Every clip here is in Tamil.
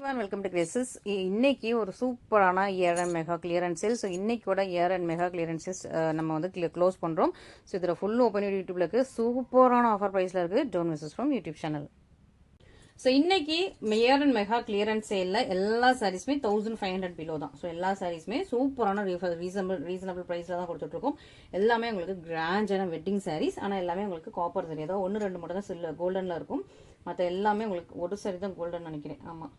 Welcome to Graces. இன்னைக்கு ஒரு சூப்பரான year and mega clearance sale. So இன்னைக்கோட year and mega clearance sales நம்ம வந்து க்ளோஸ் பண்ணுறோம். ஸோ இதில் ஃபுல் ஓப்பன் யூடியூப்ல இருக்குது. சூப்பரான ஆஃபர் ப்ரைஸில் இருக்குது. Don't miss from YouTube channel. So இன்னைக்கு இயர் அண்ட் மெகா கிளியரன்ஸ் சேலில் எல்லா சாரீஸுமே 1500 பிலோ தான். ஸோ எல்லா சாரீஸுமே சூப்பரான ரீசனபிள் ப்ரைஸில் தான் கொடுத்துட்ருக்கோம். எல்லாமே உங்களுக்கு கிராண்டான வெட்டிங் சாரீஸ். ஆனால் எல்லாமே உங்களுக்கு காப்பர் சாரி, ஏதாவது 1-2 மட்டும் தான் கோல்டனில் இருக்கும். மற்ற எல்லாமே உங்களுக்கு ஒரு சாரி தான் கோல்டன் நினைக்கிறேன். ஆமாம்,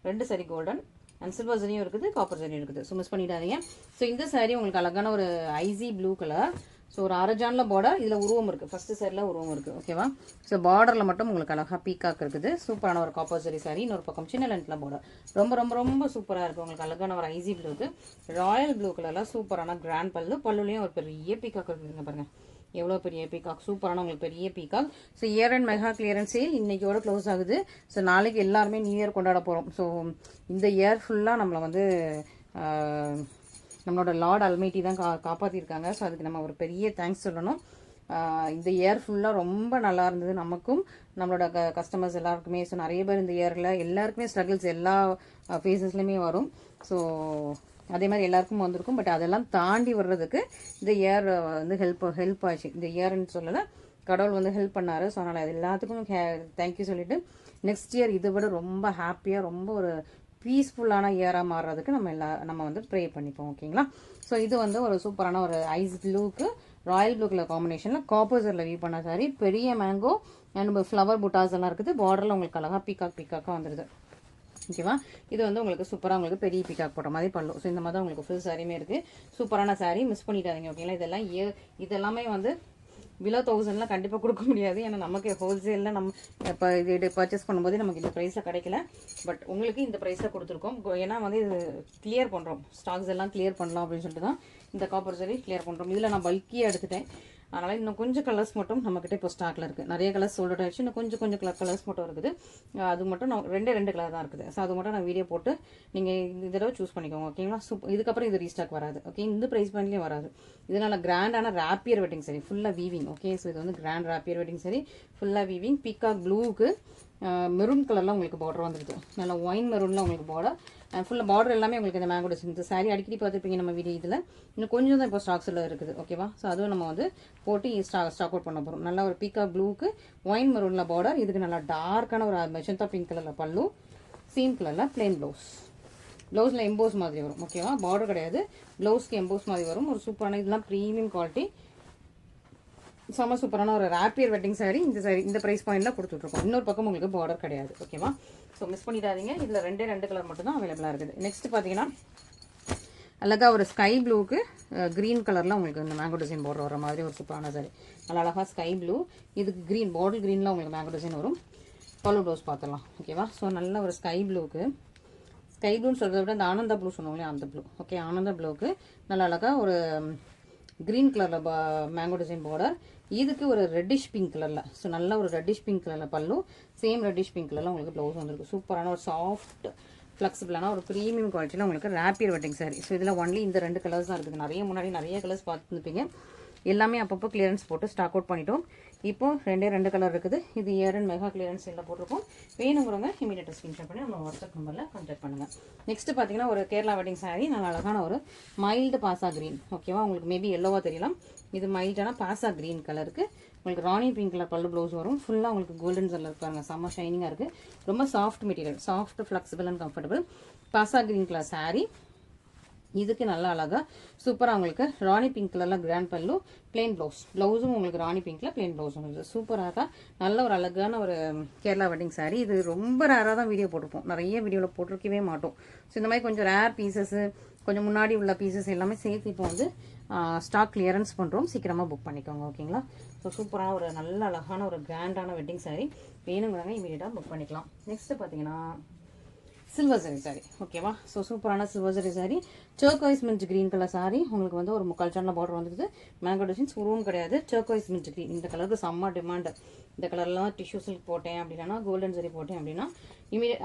2 சாரி கோல்டன் அண்ட் சில்வர் சரியும் இருக்குது, காப்பர் சரியும் இருக்குது. ஸோ மிஸ் பண்ணிடாதீங்க. ஸோ இந்த சாரி உங்களுக்கு அழகான ஒரு ஐசி ப்ளூ கலர். ஸோ ஒரு அரஜானில் பார்டர், இதில் உருவம் இருக்குது. ஃபஸ்ட்டு சாரியில் உருவம் இருக்குது. ஓகேவா? ஸோ பார்டரில் மட்டும் உங்களுக்கு அழகாக பீக்காக் இருக்குது. சூப்பரான ஒரு காப்பர் சரி சாரி. இன்னொரு பக்கம் சின்ன லென்த்தில் பார்டர். ரொம்ப ரொம்ப ரொம்ப சூப்பராக இருக்குது. உங்களுக்கு அழகான ஒரு ஐசி ப்ளூக்கு ராயல் ப்ளூ கலரில் சூப்பரான கிராண்ட் பல்லுலேயும் ஒரு பெரிய பீக்காக் இருக்குதுங்க பாருங்கள். எவ்வளோ பெரிய பீகாக், சூப்பரான உங்களுக்கு பெரிய peacock. So year and mega clearance sale இன்னைக்கோட க்ளோஸ் ஆகுது. ஸோ நாளைக்கு எல்லாருமே நியூ இயர் கொண்டாட போகிறோம். ஸோ இந்த இயர் ஃபுல்லாக நம்மளை வந்து நம்மளோட லார்ட் அல்மைட்டி தான் காப்பாற்றிருக்காங்க. ஸோ அதுக்கு நம்ம ஒரு பெரிய தேங்க்ஸ் சொல்லணும். இந்த இயர் ஃபுல்லாக ரொம்ப நல்லா இருந்தது நமக்கும் நம்மளோட கஸ்டமர்ஸ் எல்லாருக்குமே. ஸோ நிறைய பேர் இந்த இயரில் எல்லாருக்குமே ஸ்ட்ரகிள்ஸ் எல்லா ஃபேஸஸ்லையுமே வரும். ஸோ அதே மாதிரி எல்லாருக்கும் வந்திருக்கும். பட் அதெல்லாம் தாண்டி வர்றதுக்கு இந்த இயர் வந்து ஹெல்ப் ஆச்சு. இந்த இயர்ன்னு சொல்லலை, கடவுள் வந்து ஹெல்ப் பண்ணார். ஸோ அதனால் அது எல்லாத்துக்கும் தேங்க்யூ சொல்லிவிட்டு நெக்ஸ்ட் இயர் இதை விட ரொம்ப ஹாப்பியாக ரொம்ப ஒரு பீஸ்ஃபுல்லான இயராக மாறுறதுக்கு நம்ம வந்து ப்ரே பண்ணிப்போம். ஓகேங்களா? ஸோ இது வந்து ஒரு சூப்பரான ஒரு ஐஸ் ப்ளூக்கு ராயல் ப்ளூ கலர் காம்பினேஷனில் காப்பர்ஸரில் வீவ் பண்ண சாரி. பெரிய மேங்கோ அண்ட் ஃப்ளவர் புட்டாஸ் எல்லாம் இருக்குது. பார்டரில் உங்களுக்கு அழகாக பீக்காக்காக வந்துடுது. ஓகேவா? இது வந்து உங்களுக்கு சூப்பராக உங்களுக்கு பெரிய பீக்காக் போடுற மாதிரி பல்லும். ஸோ இந்த மாதிரி தான் உங்களுக்கு ஃபுல் சாரியுமே இருக்குது. சூப்பரான சாரி, மிஸ் பண்ணிட்டாதீங்க. ஓகேங்களா? இதெல்லாமே வந்து பிலோ 1000 கண்டிப்பாக கொடுக்க முடியாது. ஏன்னா நமக்கு ஹோல்சேலில் நம்ம இப்போ இது பர்ச்சேஸ் பண்ணும்போது நமக்கு இந்த ப்ரைஸில் கிடைக்கல. பட் உங்களுக்கு இந்த ப்ரைஸில் கொடுத்துருக்கோம். ஏன்னா வந்து இது கிளியர் பண்ணுறோம், ஸ்டாக்ஸ் எல்லாம் கிளியர் பண்ணலாம் அப்படின்னு சொல்லிட்டு தான் இந்த காப்பர் சாரி கிளியர் பண்ணுறோம். இதில் நான் பல்கியாக எடுத்துட்டேன். அதனால் இன்னும் கொஞ்சம் கலர்ஸ் மட்டும் நம்மக்கிட்ட இப்போ ஸ்டாக்கில் இருக்குது. நிறைய கலர்ஸ் சோல்ட் ஆகிடுச்சு. இன்னும் கொஞ்சம் கலர்ஸ் மட்டும் இருக்குது. அது மட்டும் நான் ரெண்டு கலர் தான் இருக்குது. ஸோ அது மட்டும் நான் வீடியோ போட்டு நீங்கள் இந்த தடவை சூஸ் பண்ணிக்கோங்க. ஓகேங்களா? இதுக்கப்புறம் இது ரீஸ்டாக் வராது. ஓகே, இந்த ப்ரைஸ் பாயிண்ட்லேயும் வராது. இதனால் கிராண்டான ராப்பியர் வெட்டிங் சாரி, ஃபுல்லாக வீவிங். ஓகே, ஸோ இது வந்து கிராண்ட் ராப்பியர் வெட்டிங் சாரி, ஃபுல்லாக வீவிங். பீகாக் ப்ளூவுக்கு மெரூன் கலரில் உங்களுக்கு பார்டர் வந்துருக்கு. நல்லா ஒயின் மெரூனில் உங்களுக்கு பார்டர். ஃபுல்லாக பார்டர் எல்லாமே உங்களுக்கு இந்த மேங்கோ டிசைன். இந்த சாரி அடிக்கடி பார்த்துருப்பீங்க நம்ம வீடியோ. இதில் இன்னும் கொஞ்சம் தான் இப்போ ஸ்டாக்ஸில் இருக்குது. ஓகேவா? ஸோ அதுவும் நம்ம வந்து போட்டு ஸ்டாக் அவுட் பண்ண போகிறோம். நல்லா ஒரு பீக்கா ப்ளூக்கு ஒயின் மெரூனில் பார்டர். இதுக்கு நல்லா டார்க்கான ஒரு மெஜந்தா பிங்க் கலரில் பல்லு, சீம் கலரில் பிளெயின் ப்ளவுஸில் எம்போஸ் மாதிரி வரும். ஓகேவா? பார்டர் கிடையாது, ப்ளவுஸ்க்கு எம்போஸ் மாதிரி வரும். ஒரு சூப்பரான இதெல்லாம் ப்ரீமியம் குவாலிட்டி, செம்ம சூப்பரான ஒரு ராப்பியர் வெட்டிங் சாரி. இந்த சாரி இந்த ப்ரைஸ் பாயிண்டில் கொடுத்துட்ருக்கோம். இன்னொரு பக்கம் உங்களுக்கு பார்டர் கிடையாது. ஓகேவா? ஸோ மிஸ் பண்ணிடாதீங்க. இதில் 2 கலர் மட்டும் தான் அவைலபிளாக இருக்குது. நெக்ஸ்ட் பார்த்தீங்கன்னா அழகாக ஒரு ஸ்கை ப்ளூக்கு க்ரீன் கலரில் உங்களுக்கு இந்த மேங்கோ டிசைன் பார்டர் வர மாதிரி ஒரு சூப்பரான சாரி. நல்லா அழகாக ஸ்கை ப்ளூ, இதுக்கு க்ரீன் பாட்டில் க்ரீனில் உங்களுக்கு மேங்கோ டிசைன் வரும். பல்லு ப்ளவுஸ் பார்த்துடலாம். ஓகேவா? ஸோ நல்ல ஒரு ஸ்கை ப்ளூன்னு சொல்கிறத விட இந்த ஆனந்தா ப்ளூ சொன்னோம்லையே அந்த ப்ளூ. ஓகே, ஆனந்தா ப்ளூக்கு நல்லா அழகாக ஒரு க்ரீன் கலரில் மேங்கோ டிசைன் பார்டர். இதுக்கு ஒரு ரெட்டிஷ் பிங்க் கலரில். ஸோ நல்ல ஒரு ரெட்டிஷ் பிங்க் கலரில் பல்லு, சேம் ரெட்டிஷ் பிங்க் கலரில் உங்களுக்கு ப்ளவுஸ் வந்துருக்கு. சூப்பரான ஒரு சாஃப்ட் ஃப்ளெக்சிபிளான ஒரு ப்ரீமியம் குவாலிட்டியில் உங்களுக்கு ராப்பியர் வெட்டிங் சாரி. ஸோ இதில் ஒன்லி இந்த 2 கலர்ஸ் தான் இருக்குது. முன்னாடி நிறைய கலர்ஸ் பார்த்துருப்பீங்க. எல்லாமே அப்பப்போ கிளியரன்ஸ் போட்டு ஸ்டாக் அவுட் பண்ணிட்டோம். இப்போ 2 கலர் இருக்குது. இது இயர் அண்ட் மெகா கிளியரன்ஸ் சேலில் போட்டிருக்கோம். வேணுங்கிறவங்க இமீடியட்டாக ஸ்க்ரீன்ஷாட் பண்ணி நம்ம வாட்ஸ்அப் நம்பரில் கான்டாக்ட் பண்ணுங்கள். நெக்ஸ்ட் பார்த்தீங்கன்னா ஒரு கேரளா வெட்டிங் சாரி. நல்ல அழகான ஒரு மைல்டு பாசா க்ரீன். ஓகேவா? உங்களுக்கு மேபி எல்லோவா தெரியலாம். இது மைல்டான பாசா க்ரீன் கலருக்கு உங்களுக்கு ராணி பிங்க் கலர் பல்லு ப்ளவுஸ் வரும். ஃபுல்லாக உங்களுக்கு கோல்டன் கலர் இருக்காங்க. செம்ம ஷைனிங்காக இருக்குது. ரொம்ப soft material, soft flexible and comfortable Bhasa green colour sorry. இதுக்கு நல்லா அழகாக சூப்பராக உங்களுக்கு ராணி பிங்க் கலரில் கிராண்ட் பல்லு, பிளெயின் ப்ளவுஸும் உங்களுக்கு ராணி பிங்க்கில் பிளெயின் ப்ளவுஸ் வந்துருக்கு. சூப்பராக நல்ல ஒரு அழகான ஒரு கேரளா வெட்டிங் சாரி. இது ரொம்ப ரேராக தான் வீடியோ போட்டிருப்போம். நிறைய வீடியோவில் போட்டிருக்கவே மாட்டோம். ஸோ இந்த மாதிரி கொஞ்சம் ரேர் பீசஸ்ஸு, கொஞ்சம் முன்னாடி உள்ள பீசஸ் எல்லாமே சேர்த்து இப்போ வந்து ஸ்டாக் கிளியரன்ஸ் பண்ணுறோம். சீக்கிரமாக புக் பண்ணிக்கோங்க. ஓகேங்களா? ஸோ சூப்பரான ஒரு நல்ல அழகான ஒரு கிராண்டான வெட்டிங் சாரி. வேணுங்கிறாங்க இமீடியட்டாக புக் பண்ணிக்கலாம். நெக்ஸ்ட்டு பார்த்தீங்கன்னா சில்வர் சரி சாரி. ஓகேவா? ஸோ சூப்பரான சில்வர் சரி sari, turquoise mint green colour sari. உங்களுக்கு வந்து ஒரு முக்கால் சாண்டில் பார்டர் வந்துருது. மேங்கோ டிசைன்ஸ் உருவம் கிடையாது. டர்க்வைஸ் மின்ட் கிரீன் இந்த கலருக்கு செம்ம டிமாண்டு. இந்த கலர்லாம் டிஷ்யூ சில்க் போட்டேன் அப்படின்னா, கோல்டன் சரி போட்டேன் அப்படின்னா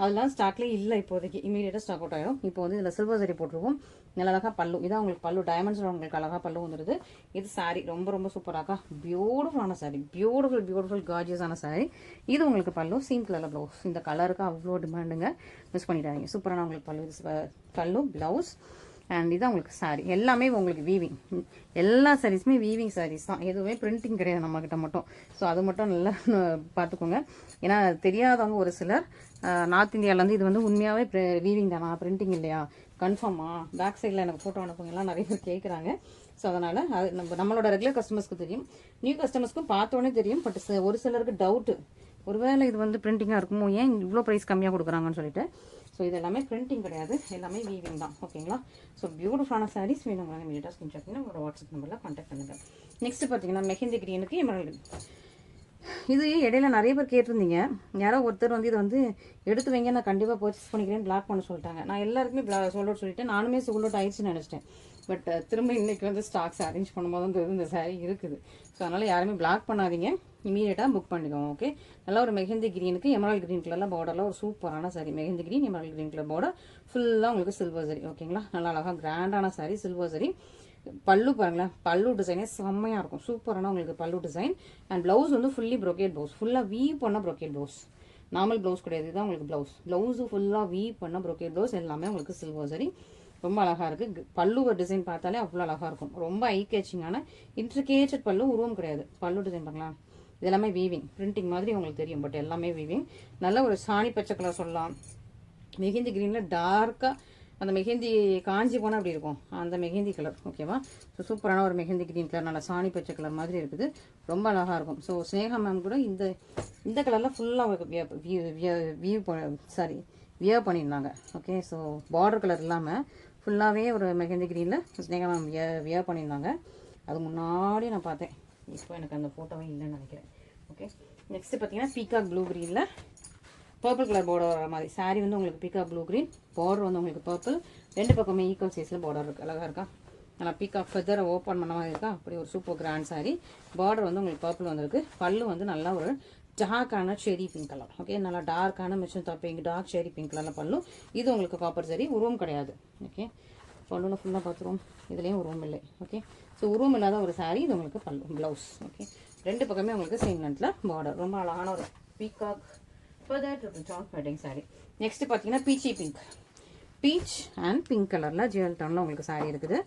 அதெல்லாம் ஸ்டாக்லேயே இல்லை இப்போதைக்கு, இமீடியட்டாக ஸ்டாக் அவுட் ஆகிடும். இப்போ வந்து இதில் சில்வர் சரி போட்டிருக்கோம். நல்ல அழகாக பல்லு, இதான் உங்களுக்கு பல்லு, டைமண்ட்ஸில் உங்களுக்கு அழகாக பல்லு வந்துடுது. இது சாரீ ரொம்ப ரொம்ப சூப்பராக்கா, பியூட்டிஃபுல்லான சாரீ, பியூட்டிஃபுல் கார்ஜியஸான சாரீ. இது உங்களுக்கு பல்லு, சீம் கலரில் ப்ளவுஸ். இந்த கலருக்கு அவ்வளோ டிமாண்டுங்க, மிஸ் பண்ணிட்டாங்க. சூப்பரான உங்களுக்கு பல்லு, இது பல்லு ப்ளவுஸ். அண்ட் இதான் உங்களுக்கு சாரீ. எல்லாமே உங்களுக்கு வீவிங், எல்லா சாரீஸுமே வீவிங் சாரீஸ் தான், எதுவுமே பிரிண்டிங் கிடையாது நம்மக்கிட்ட மட்டும். ஸோ அது மட்டும் நல்லா பார்த்துக்கோங்க. ஏன்னா தெரியாதவங்க ஒரு சிலர் நார்த் இந்தியாவிலேருந்து இது வந்து உண்மையாகவே வீவிங் தானா, பிரிண்டிங் இல்லையா, கன்ஃபார்மா, பேக் சைடில் எனக்கு ஃபோட்டோ அனுப்புங்கலாம் நிறைய பேர் கேட்குறாங்க. ஸோ அதனால் அது நம்மளோட ரெகுலர் கஸ்டமர்ஸ்க்கு தெரியும், நியூ கஸ்டமர்ஸ்க்கும் பார்த்தோன்னே தெரியும். பட் ஒரு சிலருக்கு டவுட்டு, ஒருவேளை இது வந்து பிரிண்டிங்காக இருக்குமோ, ஏன் இவ்வளோ ப்ரைஸ் கம்மியாக கொடுக்குறாங்கன்னு சொல்லிட்டு. ஸோ இது எல்லாமே பிரிண்டிங் கிடையாது, எல்லாமே வீவிங் தான். ஓகேங்களா? ஸோ பியூட்டிஃபுல்லான சாரீஸ் வேணுங்களா, இமீடியட்டாக ஸ்கிரீன்ஷாட் பண்ணி உங்களோட வாட்ஸ்அப் நம்பரில் கான்டாக்ட் பண்ணுங்கள். நெக்ஸ்ட் பார்த்தீங்கன்னா மெஹந்தி கிரீனுக்கு எமரால்டு. இது இடையில நிறைய பேர் கேட்டிருந்தீங்க. யாரோ ஒருத்தர் வந்து இதை வந்து எடுத்து வைங்க, நான் கண்டிப்பாக பர்ச்சேஸ் பண்ணிக்கிறேன், பிளாக் பண்ண சொல்லிட்டாங்க. நான் எல்லாருக்குமே சோல்ட் அவுட் சொல்லிட்டேன், நானுமே சோல்ட் அவுட் ஆயிடுச்சுன்னு நினச்சிட்டேன். பட் திரும்ப இன்னைக்கு வந்து ஸ்டாக்ஸ் அரேஞ்ச் பண்ணும்போது இந்த சாரீ இருக்குது. ஸோ அதனால் யாருமே பிளாக் பண்ணாதீங்க, இமீடியட்டாக புக் பண்ணிக்கோங்க. ஓகே, நல்லா ஒரு மெஹந்தி கிரீனுக்கு எமரால்டு கிரீன் கலரில் பார்டரில் ஒரு சூப்பரான sari, mehndi green Emerald green colour border, ஃபுல்லாக உங்களுக்கு சில்வர் சரி. ஓகேங்களா? நல்லா அழகாக கிராண்டான சாரீ, சில்வர் சரி. பல்லு பாருங்களேன், பல்லு டிசைனே செம்மையாக இருக்கும், சூப்பரான உங்களுக்கு பல்லு டிசைன். அண்ட் ப்ளவுஸ் வந்து ஃபுல்லி ப்ரோக்கேட் ப்ளவுஸ், ஃபுல்லாக வீவ் பண்ண ப்ரோக்கேட் ப்ளவுஸ், நார்மல் ப்ளவுஸ் கிடையாது, இதுதான் உங்களுக்கு ப்ளவுஸு ஃபுல்லாக வீவ் பண்ண ப்ரோக்கேட் ப்ளவுஸ், எல்லாமே உங்களுக்கு சில்வர் சரி. ரொம்ப அழகாக இருக்குது. பல்லு டிசைன் பார்த்தாலே அவ்வளோ அழகாக இருக்கும், ரொம்ப ஐ கேச்சிங்கான இன்ட்ரிகேட்டட் பல்லு, உருவம் கிடையாது. பல்லு டிசைன் பார்க்கலாம், இது எல்லாமே வீவிங், பிரிண்டிங் மாதிரி உங்களுக்கு தெரியும், பட் எல்லாமே வீவிங். நல்ல ஒரு சாணி பச்சை கலர் சொல்லலாம், மெஹந்தி கிரீனில் டார்க்காக அந்த மெஹந்தி காஞ்சி போனால் அப்படி இருக்கும், அந்த மெஹந்தி கலர். ஓகேவா? ஸோ சூப்பரான ஒரு மெஹந்தி கிரீன் கலர், நல்லா சாணி பச்சை கலர் மாதிரி இருக்குது, ரொம்ப அழகாக இருக்கும். ஸோ ஸ்னேகா மேம் கூட இந்த கலரில் ஃபுல்லாக வியர் பண்ணியிருந்தாங்க. ஓகே, ஸோ பார்டர் கலர் இல்லாமல் ஃபுல்லாகவே ஒரு மெஹந்தி கிரீனில் ஸ்னேகா மேம் வியர் பண்ணியிருந்தாங்க. அது முன்னாடி நான் பார்த்தேன், இப்போ எனக்கு அந்த ஃபோட்டோவே இல்லைன்னு நினைக்கிறேன். ஓகே, நெக்ஸ்ட் பார்த்தீங்கன்னா பீகாக் ப்ளூ கிரீனில் பர்பிள் கலர் பார்டர் வர மாதிரி சாரீ வந்து உங்களுக்கு பீகாக் ப்ளூ கிரீன், பார்டர் வந்து உங்களுக்கு பர்பிள், ரெண்டு பக்கமே ஈக்குவல் சைஸில் பார்டர் இருக்குது, அழகாக இருக்கா, நல்லா பீகாக் ஃபெதரை ஓப்பன் பண்ண மாதிரி இருக்கா, அப்படி ஒரு சூப்பர் கிராண்ட் சாரீ. பார்டர் வந்து உங்களுக்கு பர்பிள் வந்திருக்கு, பல்லு வந்து நல்லா ஒரு டார்க்கான செரி பிங்க் கலர். ஓகே, நல்லா டார்க்கான மெச்சந்தா பிங்க், டார்க் செரி பிங்க் கலரில் பல்லு. இது உங்களுக்கு காப்பர் சரி, உருவம் கிடையாது. ஓகே, பல்லுவில் ஃபுல்லாக பார்த்துருவோம், இதுலேயும் உருவம் இல்லை. ஓகே, ஸோ உருவம் இல்லாத ஒரு சாரீ, இது உங்களுக்கு பல்லு ப்ளவுஸ். ஓகே, ரெண்டு பக்கமே உங்களுக்கு சேம் லென்த்தில் பார்டர், ரொம்ப அழகான ஒரு peacock feather wedding sari. Next பார்த்தீங்கன்னா peachy pink, peach and pink கலரில் ஜுவல் டவுனில் உங்களுக்கு சாரீ இருக்குது,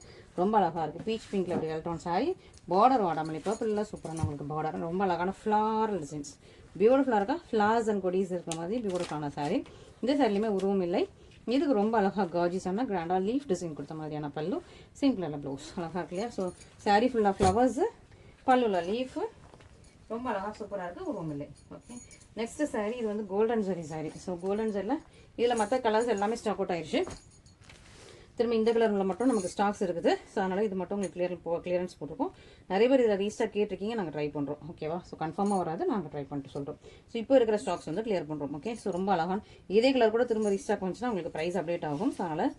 ரொம்ப அழகாக இருக்குது. பீச் பிங்க்ல ஜுவல் டவுன் சாரீ, பார்டர் வாடாமல்லி பர்பிளில் சூப்பரான உங்களுக்கு பார்டர், ரொம்ப அழகான ஃப்ளாரல் டிசைன்ஸ், பியூட்டிஃபுல்லாக இருக்கா, ஃப்ளார்ஸ் அண்ட் கொடிஸ் இருக்கிற மாதிரி பியூட்டிஃபுல்லான சாரீ. இந்த சாரிலையுமே உருவம் இல்லை, இதுக்கு ரொம்ப அழகாக கார்ஜியஸான கிராண்டாக லீஃப் டிசைன் கொடுத்த மாதிரியான பல்லு, சிம்பிளான ப்ளவுஸ், அழகாக இருக்கு இல்லையா. ஸோ சாரீ ஃபுல்லாக ஃப்ளவர்ஸு, பல்லுவில் லீஃபு, ரொம்ப அழகாக சூப்பராக இருக்குது, உருவம் இல்லை. ஓகே, நெக்ஸ்ட் சாரீ, இது வந்து golden zari sari. So golden ஜரியில் இதில் மற்ற கலர்ஸ் எல்லாமே ஸ்டாக் அவுட் ஆயிடுச்சு, திரும்ப இந்த கலரில் மட்டும் நமக்கு ஸ்டாக்ஸ் இருக்குது. ஸோ அதனால் இது மட்டும் உங்களுக்கு கிளியரன்ஸ் போட்டிருக்கோம். நிறைய பேர் இதை ரீஸ்டாக் கேட்டிருக்கீங்க, நாங்கள் ட்ரை பண்ணுறோம். ஓகேவா? ஸோ கன்ஃபார்மாக வராது, நாங்கள் ட்ரை பண்ணிட்டு சொல்கிறோம். ஸோ இப்போ இருக்கிற ஸ்டாக்ஸ் வந்து கிளியர் பண்ணுறோம். ஓகே, ஸோ ரொம்ப அழகான இதே கலர் கூட திரும்ப ரீஸ்டாக் வந்துச்சுன்னா உங்களுக்கு ப்ரைஸ் அப்டேட் ஆகும். ஸோ அதனால்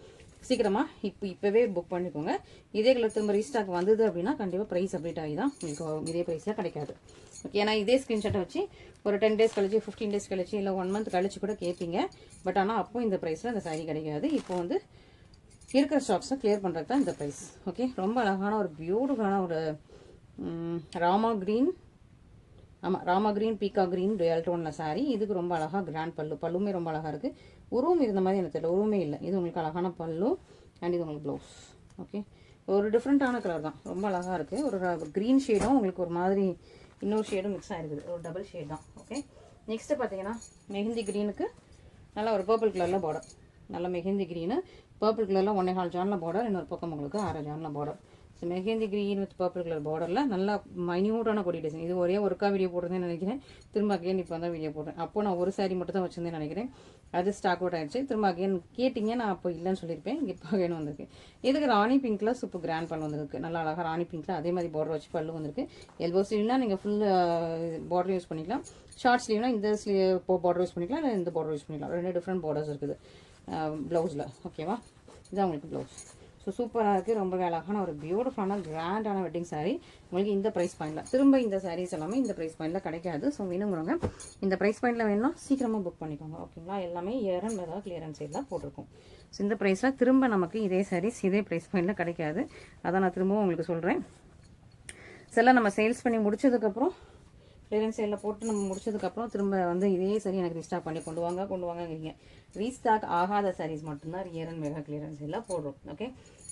சீக்கிரமாக இப்போவே புக் பண்ணிக்கோங்க. இதே கலர் திரும்ப ரீஸ்டாக் வந்தது அப்படின்னா கண்டிப்பாக ப்ரைஸ் அப்டேட் ஆகி தான் உங்களுக்கு இதே ப்ரைஸில் கிடைக்காது. ஓகே, ஏன்னா இதே ஸ்க்ரீன்ஷாட்டை வச்சு ஒரு 10 days கழிச்சு, 15 days கழிச்சு, இல்லை 1 month கழிச்சு கூட கேட்பீங்க. பட் ஆனால் அப்போ இந்த ப்ரைஸில் அந்த சாரீ கிடைக்காது. இப்போ வந்து இருக்கிற ஸ்டாக்ஸை கிளியர் பண்ணுறது தான் இந்த ப்ரைஸ். ஓகே, ரொம்ப அழகான ஒரு பியூட்டிஃபுல்லான ஒரு ராமா க்ரீன், ஆமாம் ராமா க்ரீன் பீகா க்ரீன் டுவல் டோனில் சாரீ. இதுக்கு ரொம்ப அழகாக கிராண்ட் பல்லுமே ரொம்ப அழகாக இருக்குது, உருவம் இருந்த மாதிரி எனக்கு தெரியல, உருவமே இல்லை. இது உங்களுக்கு அழகான பல்லு அண்ட் இது உங்களுக்கு ப்ளவுஸ். ஓகே, ஒரு டிஃப்ரெண்ட்டான கலர் தான், ரொம்ப அழகாக இருக்குது. ஒரு க்ரீன் ஷேடும் உங்களுக்கு ஒரு மாதிரி இன்னொரு ஷேடும் மிக்ஸ் ஆகிருக்குது, ஒரு டபுள் ஷேட் தான். ஓகே, நெக்ஸ்ட்டு பார்த்தீங்கன்னா மெஹந்தி க்ரீனுக்கு நல்லா ஒரு பர்பிள் கலரில் பார்டர், நல்ல மெஹந்தி க்ரீனு பர்பிள் கலரில் 1.25 ஜானில் பார்டர், இன்னொரு பக்கம் உங்களுக்கு 6 ஜானில் border. So mehndi green with purple colour பார்டரில் நல்லா மைன்யூட்டான கொடி டிசைன். இது ஒரே ஒருக்கா வீடியோ போட்டிருந்தேன்னு நினைக்கிறேன், திரும்ப அகைன் இப்போ தான் வீடியோ போடுறேன். அப்போ நான் ஒரு சாரீ மட்டும் தான் வச்சுருந்தேன்னு நினைக்கிறேன், அது ஸ்டாக் அவுட் ஆகிடுச்சு. திரும்ப அகைன் கேட்டிங்க, நான் அப்போ இல்லைன்னு சொல்லியிருப்பேன், இப்போ அகைன் வந்திருக்கு. இதுக்கு ராணி பிங்க்கில் சூப்பர் கிராண்ட் பல்லு வந்திருக்கு, நல்லா அழகாக ராணி பிங்க்கில் அதே மாதிரி பார்டர் வச்சு பல்லு வந்திருக்கு. எல்போ ஸ்லீவ்னா நீங்கள் ஃபுல் பார்டர் யூஸ் பண்ணிக்கலாம், ஷார்ட் ஸ்லீவ்னா இந்த ஸ்லீவ் பார்டர் யூஸ் பண்ணிக்கலாம், இல்லை இந்த பார்டர் யூஸ் பண்ணிக்கலாம். ரெண்டு டிஃப்ரெண்ட் பார்டர்ஸ் இருக்குது ப்ளவுஸில். ஓகேவா? இதுதான் உங்களுக்கு ப்ளவுஸ். ஸோ சூப்பராக இருக்குது. ரொம்பவே அழகான ஒரு பியூட்டிஃபுல்லான கிராண்டான வெட்டிங் சாரீ உங்களுக்கு இந்த ப்ரைஸ் பாயிண்டில். திரும்ப இந்த சாரீஸ் எல்லாமே இந்த ப்ரைஸ் பாயிண்டில் கிடைக்காது. ஸோ வேணுங்கிறவங்க இந்த ப்ரைஸ் பாயிண்டில் வேணும்னா சீக்கிரமாக புக் பண்ணிக்கோங்க. ஓகேங்களா? எல்லாமே ஏரன் ஏதாவது கிளியரன்ஸ் சைடில் போட்டிருக்கோம். ஸோ இந்த ப்ரைஸில் திரும்ப நமக்கு இதே சாரீஸ் இதே ப்ரைஸ் பாயிண்டில் கிடைக்காது. அதான் நான் திரும்பவும் உங்களுக்கு சொல்கிறேன். சில நம்ம சேல்ஸ் பண்ணி முடிச்சதுக்கப்புறம் கிளியரன்ஸ் சேலில் போட்டு நம்ம முடிச்சதுக்கப்புறம் திரும்ப வந்து இதே சரி எனக்கு ரீஸ்டாக் பண்ணி கொண்டு வாங்கங்கிறீங்க. ரீஸ்டாக் ஆகாத சாரீஸ் மட்டும்தான் ஏரன் மெகா கிளியரன்ஸ் சேலில் போடுறோம். ஓகே,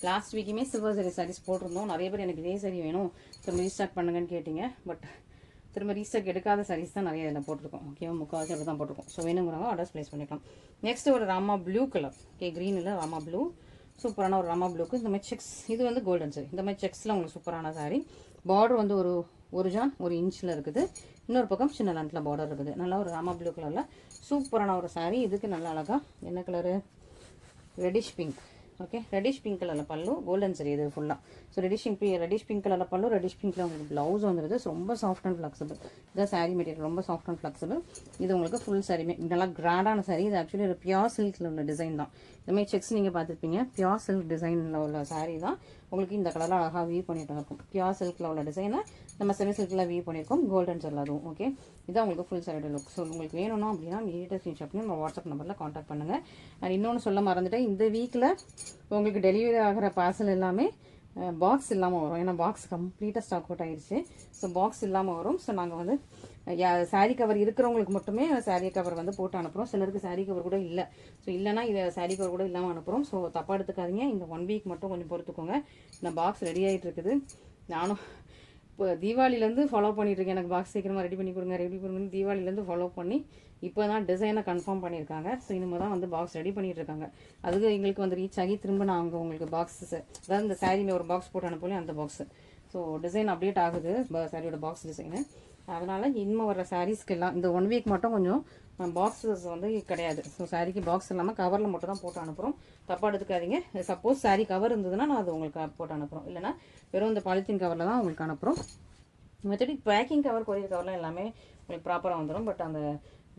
லாஸ்ட் வீக்குமே சில்வர் சரி சாரீஸ் போட்டிருந்தோம். நிறைய பேர் எனக்கு இதே சரி வேணும் திரும்ப ரீஸ்டாக் பண்ணுங்கன்னு கேட்டிங்க. பட் திரும்ப ரீஸ்டாக் எடுக்காத சாரீஸ் தான் நிறைய இதில் போட்டிருக்கோம். ஓகேவா? முக்கால்வாசி அப்படி தான் போட்டிருக்கோம். ஸோ வேணுங்கிறவங்க ஆர்டர்ஸ் ப்ளேஸ் பண்ணிக்கலாம். நெக்ஸ்ட் ஒரு Rama blue colour. Okay, green இல்லை, ராமா ப்ளூ. சூப்பரான ஒரு ராமா ப்ளூக்கு இந்த மாதிரி செக்ஸ், இது வந்து கோல்டன் சாரி. இந்த மாதிரி செக்ஸில் உங்களுக்கு சூப்பரான சாரீ. பார்டர் வந்து ஒரு ஜான் 1 இன்ச்சில் இருக்குது. இன்னொரு பக்கம் சின்ன லென்த்தில் பார்டர் இருக்குது. நல்லா ஒரு ராமா ப்ளூ கலரில் சூப்பரான ஒரு சாரீ. இதுக்கு நல்லா அழகாக என்ன colour? Reddish pink. Okay, reddish pink கலரில் பல்லு, கோல்டன் சரி இது ஃபுல்லாக. ஸோ ரெடிஷ் பிங்க் கலரில் பல்லு, ரெடிஷ் பிங்க்கில் உங்களுக்கு ப்ளவுஸ் வந்துடுது. ரொம்ப சாஃப்ட் அண்ட் ஃப்ளெக்சிபிள். இதான் சாரீ மெட்டீரியல், ரொம்ப சாஃப்ட் அண்ட் ஃப்ளெக்சிபிள். இது உங்களுக்கு ஃபுல் சாரியுமே நல்லா கிராண்டான சாரீ. இது ஆக்சுவலி ஒரு பியூர் சில்கில் உள்ள டிசைன் தான். இதுமாதிரி செக்ஸ் நீங்கள் பார்த்துருப்பீங்க. பியூர் சில்க் டிசைனில் உள்ள சாரீ தான் உங்களுக்கு இந்த கலரில் அழகாக வீவ் பண்ணிட்டு இருக்கும். பியூர் சில்கில் உள்ள டிசைனை நம்ம செமி சில்கில் வீவ் பண்ணியிருக்கோம். கோல்டன் செல் அதுவும். ஓகே, இதான் உங்களுக்கு ஃபுல் சாரியோட லுக். ஸோ உங்களுக்கு வேணும்னா அப்படின்னா இமீடியட்டாக ஸ்க்ரீன்ஷாட் பண்ணி நம்ம வாட்ஸ்அப் நம்பரில் காண்டாக்ட் பண்ணுங்கள். அண்ட் இன்னொன்று சொல்ல மறந்துட்டேன், இந்த வீக்கில் உங்களுக்கு டெலிவரி ஆகிற பார்சல் எல்லாமே பாக்ஸ் இல்லாமல் வரும். ஏன்னா பாக்ஸ் கம்ப்ளீட்டாக ஸ்டாக் அவுட் ஆகிடுச்சு. ஸோ பாக்ஸ் இல்லாமல் வரும். ஸோ நாங்கள் வந்து சாரீ கவர் இருக்கிறவங்களுக்கு மட்டுமே சாரீ கவர் வந்து போட்டு அனுப்புகிறோம். சிலருக்கு சாரீ கவர் கூட இல்லை. ஸோ இல்லைனா இதை சாரீ கவர் கூட இல்லாமல் அனுப்புகிறோம். ஸோ தப்பாக எடுத்துக்காதீங்க. இந்த 1 வீக் மட்டும் கொஞ்சம் பொறுத்துக்கோங்க. இந்த பாக்ஸ் ரெடி ஆகிட்டு இருக்குது. நானும் இப்போ தீபாவளிலேருந்து ஃபாலோ பண்ணிட்டுருக்கேன். எனக்கு பாக்ஸ் சீக்கிரமாக ரெடி பண்ணி கொடுங்கன்னு தீபாவளிலேருந்து ஃபாலோ பண்ணி இப்போ தான் டிசைனை கன்ஃபார்ம் பண்ணியிருக்காங்க. ஸோ இனிமேல் தான் வந்து பாக்ஸ் ரெடி பண்ணிட்டு இருக்காங்க. அதுக்கு எங்களுக்கு வந்து ரீச் ஆகி திரும்ப நாங்கள் உங்களுக்கு பாக்ஸஸ், அதாவது இந்த சாரியில் ஒரு பாக்ஸ் போட்டு அனுப்பலையும் அந்த பாக்ஸு. ஸோ டிசைன் அப்டேட் ஆகுது சாரியோட பாக்ஸ் டிசைனு. அதனால் இனிமே வர சாரீஸ்க்கு எல்லாம் இந்த 1 வீக் மட்டும் கொஞ்சம் பாக்ஸஸ் வந்து கிடையாது. ஸோ சாரிக்கு பாக்ஸ் இல்லாமல் கவரில் மட்டும் தான் போட்டு அனுப்புகிறோம். தப்பாக எடுத்துக்காதீங்க. சப்போஸ் சாரீ கவர் இருந்ததுன்னா நான் அது உங்களுக்கு போட்டு அனுப்புகிறோம். இல்லைனா வெறும் இந்த பாலித்தீன் கவரில் தான் உங்களுக்கு அனுப்புகிறோம். மற்றபடி பேக்கிங் கவர், கொரியர் கவர்லாம் எல்லாமே உங்களுக்கு ப்ராப்பராக வந்துடும். பட் அந்த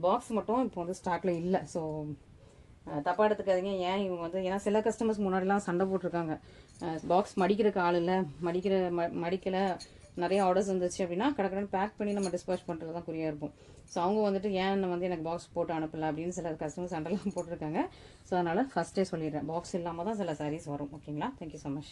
பாக்ஸ் மட்டும் இப்போ வந்து ஸ்டாக்கில் இல்லை. ஸோ தப்பாக எடுத்துக்காதீங்க. ஏன் இவங்க வந்து, ஏன்னா சில கஸ்டமர்ஸ் முன்னாடிலாம் சண்டை போட்டிருக்காங்க, பாக்ஸ் மடிக்கிறதுக்கு ஆள் இல்லை, மடிக்கலை, நிறைய ஆர்டர்ஸ் வந்துச்சு அப்படின்னா கடற்கடன் பேக் பண்ணி நம்ம டிஸ்பேச் பண்ணுறது தான் குறியாக இருக்கும். ஸோ அவங்க வந்துட்டு ஏன் வந்து எனக்கு பாக்ஸ் போட்டு அனுப்பலை அப்படின்னு சில கஸ்டமர்ஸ் சண்டைலாம் போட்டிருக்காங்க. ஸோ அதனால் ஃபஸ்ட்டே சொல்லிடுறேன், பாக்ஸ் இல்லாமல் தான் சில சாரீஸ் வரும். ஓகேங்களா? Thank you so much.